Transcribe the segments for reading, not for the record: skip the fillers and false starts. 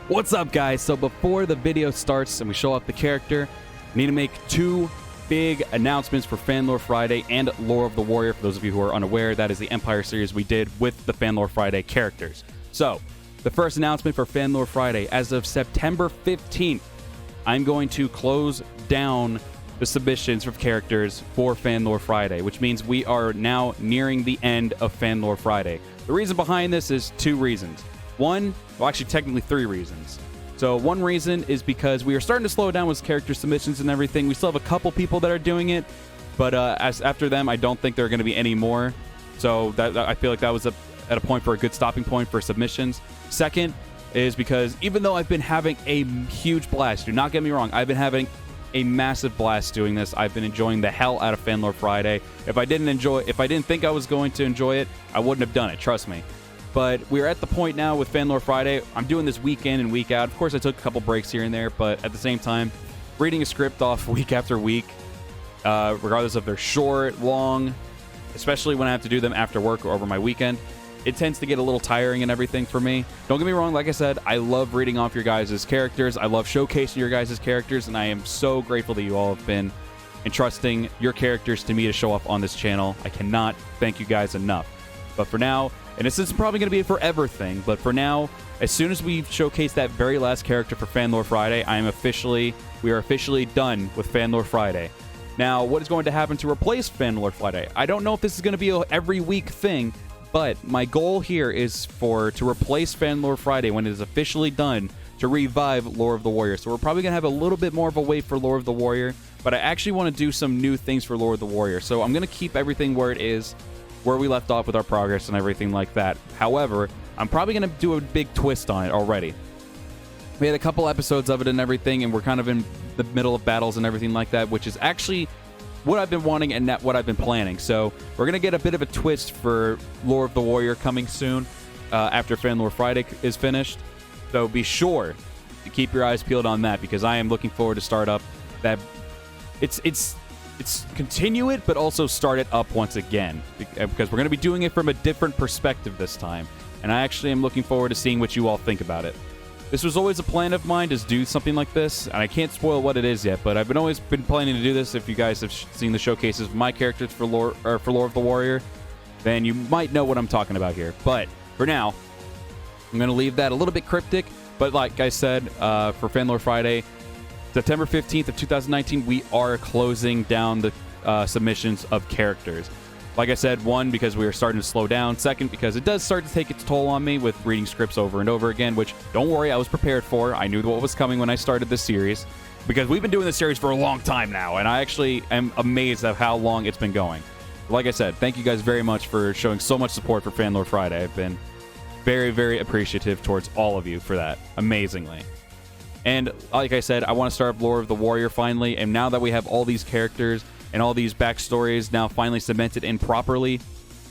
What's up, guys? So before the video starts and we show off the character, I need to make two big announcements for Fanlore Friday and Lore of the Warrior. For those of you who are unaware, that is the Empire series we did with the Fanlore Friday characters. So the first announcement for Fanlore Friday, as of September 15th, I'm going to close down the submissions for characters for Fanlore Friday, which means we are now nearing the end of Fanlore Friday. The reason behind this is two reasons. One, well, actually technically three reasons. So one reason is because we are starting to slow down with character submissions and everything. We still have a couple people that are doing it, but after them, I don't think there are going to be any more. So I feel like that was at a point for a good stopping point for submissions. Second is because even though I've been having a huge blast, do not get me wrong, I've been having a massive blast doing this. I've been enjoying the hell out of Fanlore Friday. If I didn't think I was going to enjoy it, I wouldn't have done it, trust me. But we're at the point now with Fanlore Friday. I'm doing this week in and week out. Of course, I took a couple breaks here and there, but at the same time, reading a script off week after week, regardless if they're short, long, especially when I have to do them after work or over my weekend, it tends to get a little tiring and everything for me. Don't get me wrong, like I said, I love reading off your guys' characters. I love showcasing your guys' characters, and I am so grateful that you all have been entrusting your characters to me to show off on this channel. I cannot thank you guys enough. But for now, and this is probably going to be a forever thing, but for now, as soon as we showcase that very last character for Fanlore Friday, we are officially done with Fanlore Friday. Now, what is going to happen to replace Fanlore Friday? I don't know if this is going to be an every week thing, but my goal here is to replace Fanlore Friday when it is officially done, to revive Lore of the Warrior. So we're probably going to have a little bit more of a wait for Lore of the Warrior, but I actually want to do some new things for Lore of the Warrior. So I'm going to keep everything where it is, where we left off with our progress and everything like that. However, I'm probably going to do a big twist on it already. We had a couple episodes of it and everything, and we're kind of in the middle of battles and everything like that, which is actually what I've been wanting and what I've been planning. So we're going to get a bit of a twist for Lore of the Warrior coming soon after Fanlore Friday is finished. So be sure to keep your eyes peeled on that, because I am looking forward to start up that. It's continue it, but also start it up once again, because we're going to be doing it from a different perspective this time. And I actually am looking forward to seeing what you all think about it. This was always a plan of mine, to do something like this, and I can't spoil what it is yet, but I've always been planning to do this. If you guys have seen the showcases of my characters for Lore of the Warrior, then you might know what I'm talking about here. But for now, I'm going to leave that a little bit cryptic, but like I said, for Fanlore Friday, September 15th of 2019, we are closing down the submissions of characters. Like I said, one, because we are starting to slow down. Second, because it does start to take its toll on me with reading scripts over and over again, which, don't worry, I was prepared for. I knew what was coming when I started this series, because we've been doing this series for a long time now, and I actually am amazed at how long it's been going. Like I said, thank you guys very much for showing so much support for Fanlore Friday. I've been very, very appreciative towards all of you for that, amazingly. And like I said, I want to start up Lore of the Warrior finally, and now that we have all these characters and all these backstories now finally cemented in properly,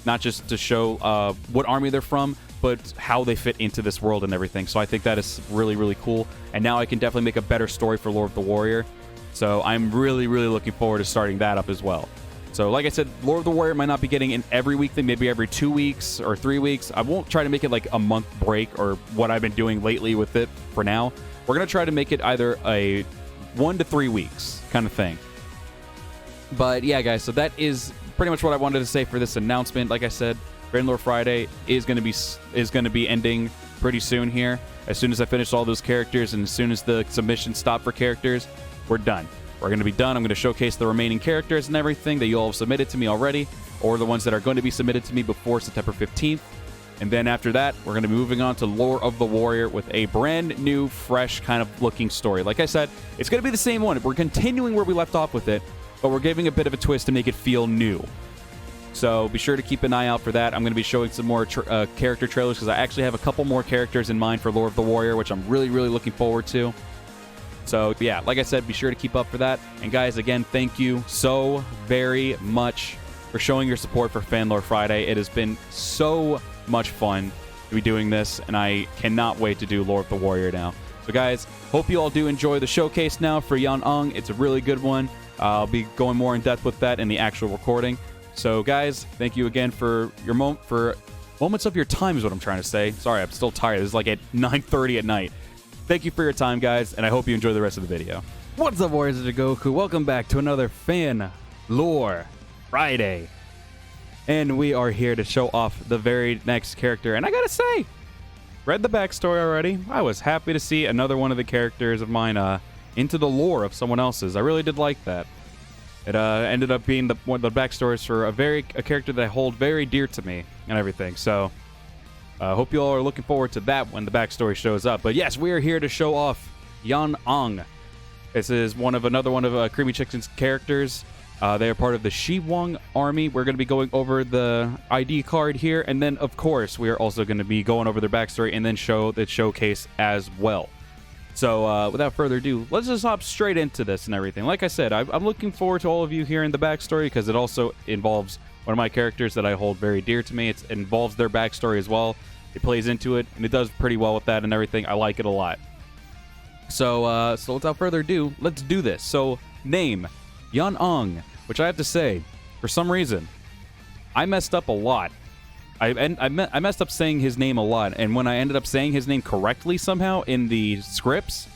not just to show what army they're from, but how they fit into this world and everything. So I think that is really, really cool. And now I can definitely make a better story for Lore of the Warrior. So I'm really, really looking forward to starting that up as well. So like I said, Lore of the Warrior might not be getting an every week thing, maybe every 2 weeks or 3 weeks. I won't try to make it like a month break or what I've been doing lately with it for now. We're going to try to make it either a 1 to 3 weeks kind of thing. But yeah, guys, so that is pretty much what I wanted to say for this announcement. Like I said, Fanlore Friday is going to be ending pretty soon here. As soon as I finish all those characters and as soon as the submissions stop for characters, we're done. We're going to be done. I'm going to showcase the remaining characters and everything that you all have submitted to me already, or the ones that are going to be submitted to me before September 15th. And then after that, we're going to be moving on to Lore of the Warrior with a brand new, fresh kind of looking story. Like I said, it's going to be the same one. We're continuing where we left off with it, but we're giving a bit of a twist to make it feel new. So be sure to keep an eye out for that. I'm going to be showing some more character trailers, because I actually have a couple more characters in mind for Lore of the Warrior, which I'm really, really looking forward to. So yeah, like I said, be sure to keep up for that. And guys, again, thank you so very much for showing your support for Fanlore Friday. It has been so much fun to be doing this, and I cannot wait to do Lore of the Warrior now. So guys, hope you all do enjoy the showcase now for Yan'eng. It's a really good one. I'll be going more in depth with that in the actual recording. So guys, thank you again for your moments of your time is what I'm trying to say. Sorry, I'm still tired. It's like at 9:30 at night. Thank you for your time, guys, and I hope you enjoy the rest of the video. What's up, Warriors of Goku? Welcome back to another Fan Lore Friday. And we are here to show off the very next character. And I gotta say, read the backstory already. I was happy to see another one of the characters of mine into the lore of someone else's. I really did like that. It ended up being one of the backstories for a character that I hold very dear to me and everything. So I hope you all are looking forward to that when the backstory shows up. But yes, we are here to show off Yan-ong. This is another one of Creamy Chicken's characters. They are part of the Shiwong army. We're going to be going over the ID card here, and then of course we are also going to be going over their backstory and then show the showcase as well. So without further ado, let's just hop straight into this and everything. Like I said, I'm looking forward to all of you hearing the backstory because it also involves one of my characters that I hold very dear to me. It involves their backstory as well. It plays into it, and it does pretty well with that and everything. I like it a lot. So without further ado, let's do this. So, name, Yan-ong, which I have to say, for some reason, I messed up a lot. I messed up saying his name a lot, and when I ended up saying his name correctly somehow in the scripts,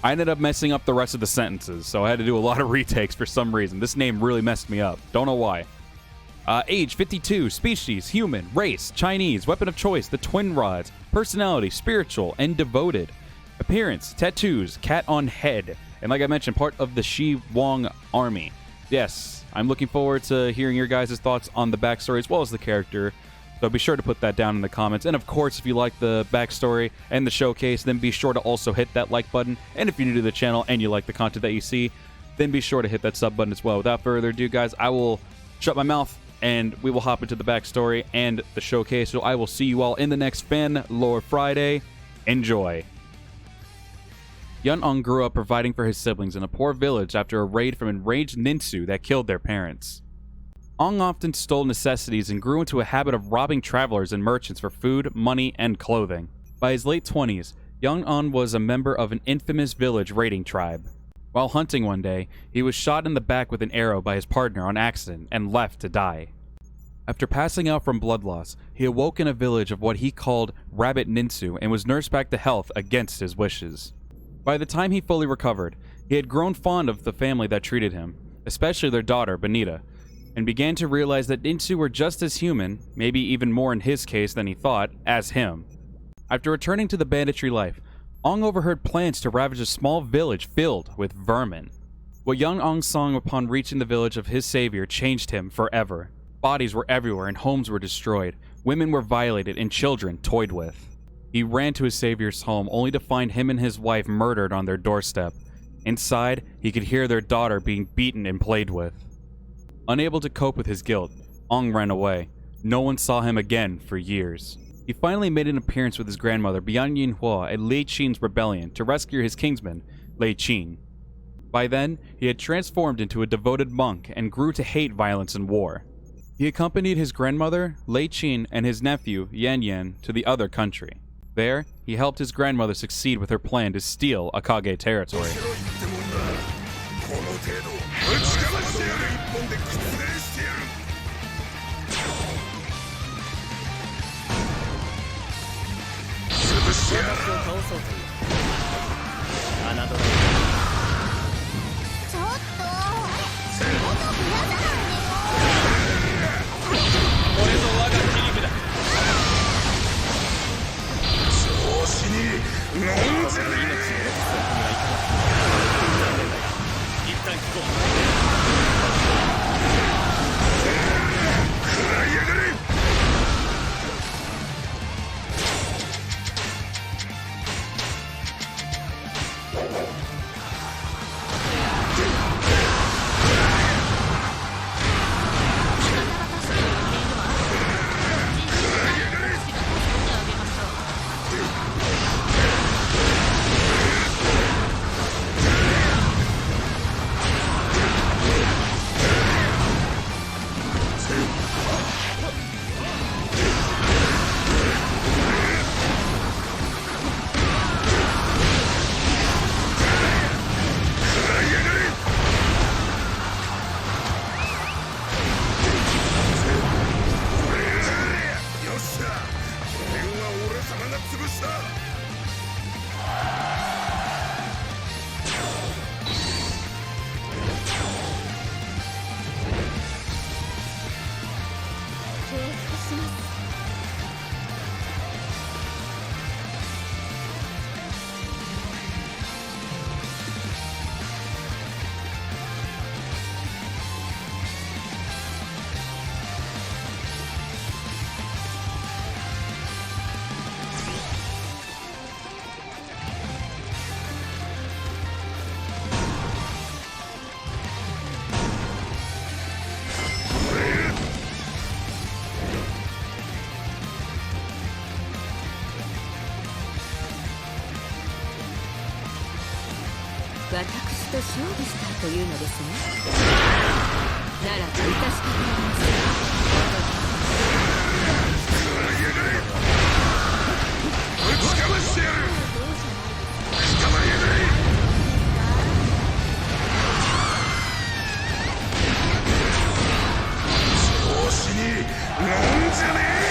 I ended up messing up the rest of the sentences, so I had to do a lot of retakes for some reason. This name really messed me up. Don't know why. Age, 52, species, human, race, Chinese, weapon of choice, the twin rods, personality, spiritual, and devoted. Appearance, tattoos, cat on head, and like I mentioned, part of the Shiwong army. Yes, I'm looking forward to hearing your guys' thoughts on the backstory as well as the character, so be sure to put that down in the comments. And of course, if you like the backstory and the showcase, then be sure to also hit that like button. And if you're new to the channel and you like the content that you see, then be sure to hit that sub button as well. Without further ado, guys, I will shut my mouth and we will hop into the backstory and the showcase. So I will see you all in the next Fan Lore Friday. Enjoy. Yan-ong grew up providing for his siblings in a poor village after a raid from enraged ninsu that killed their parents. Ong often stole necessities and grew into a habit of robbing travelers and merchants for food, money, and clothing. By his late 20s, Yan-ong was a member of an infamous village raiding tribe. While hunting one day, he was shot in the back with an arrow by his partner on accident and left to die. After passing out from blood loss, he awoke in a village of what he called rabbit ninsu and was nursed back to health against his wishes. By the time he fully recovered, he had grown fond of the family that treated him, especially their daughter, Bandit, and began to realize that ninsu were just as human, maybe even more in his case than he thought, as him. After returning to the banditry life, Ong overheard plans to ravage a small village filled with vermin. What Yan-ong saw upon reaching the village of his savior changed him forever. Bodies were everywhere and homes were destroyed. Women were violated and children toyed with. He ran to his savior's home only to find him and his wife murdered on their doorstep. Inside, he could hear their daughter being beaten and played with. Unable to cope with his guilt, Ong ran away. No one saw him again for years. He finally made an appearance with his grandmother Bian Yinhua at Lei Qin's rebellion to rescue his kinsman, Lei Qin. By then, he had transformed into a devoted monk and grew to hate violence and war. He accompanied his grandmother, Lei Qin, and his nephew, Yan Yan, to the other country. There, he helped his grandmother succeed with her plan to steal Akage territory. 私と勝負したいというのですね。ならば致し方ありません。ぶちかましてやる。捕まえない。調子に乗んじゃねえ。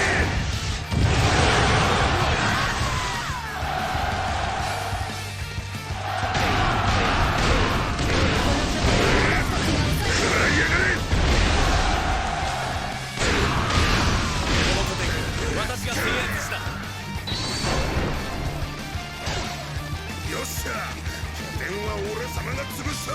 よっしゃ、拠点は俺様が潰した。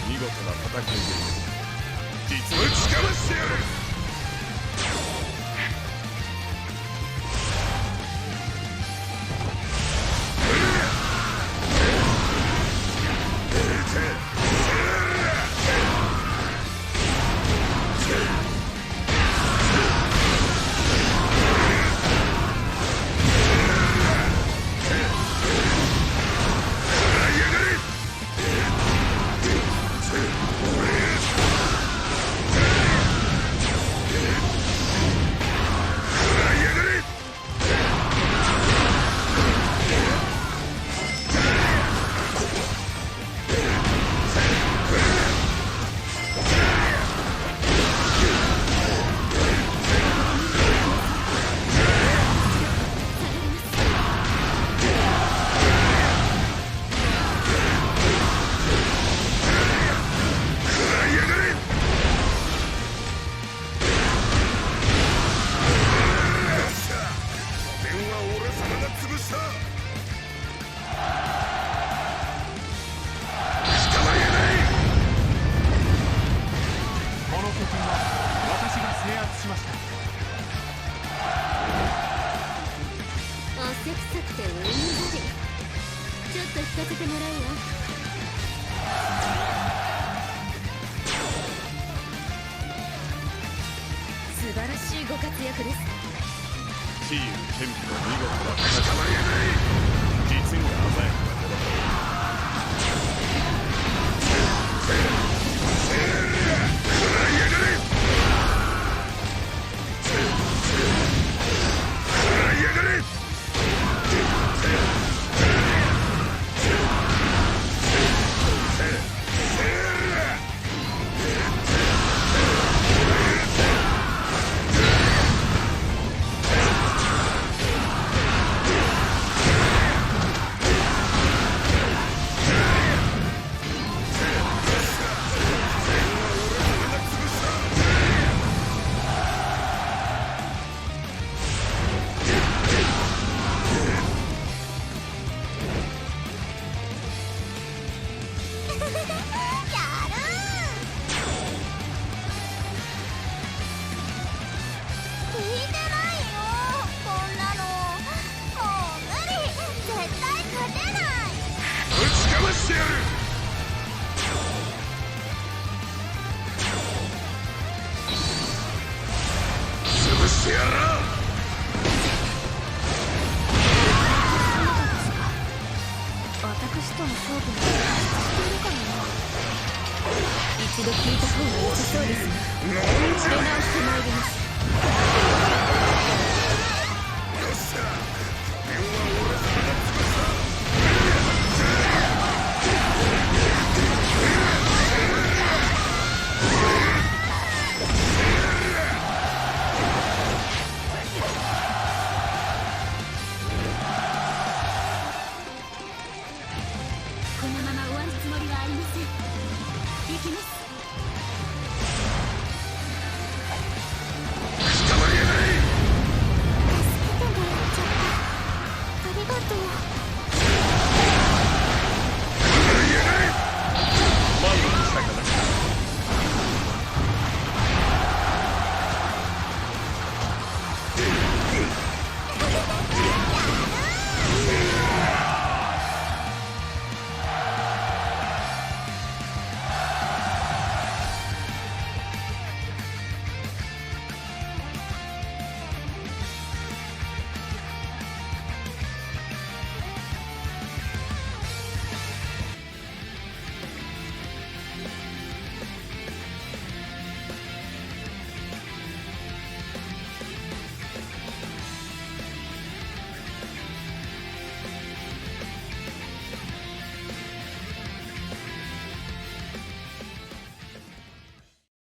見事な戦いです。実は打ちかましてやる。私私との勝負にしているかな。一度聞いた方が良さそうですね。出直してまいります。よっしゃ拠点は俺様が潰した。このまま終わるつもりはありません。行きます。捕まりやがれ。助けてもらっちゃった。ありがとう。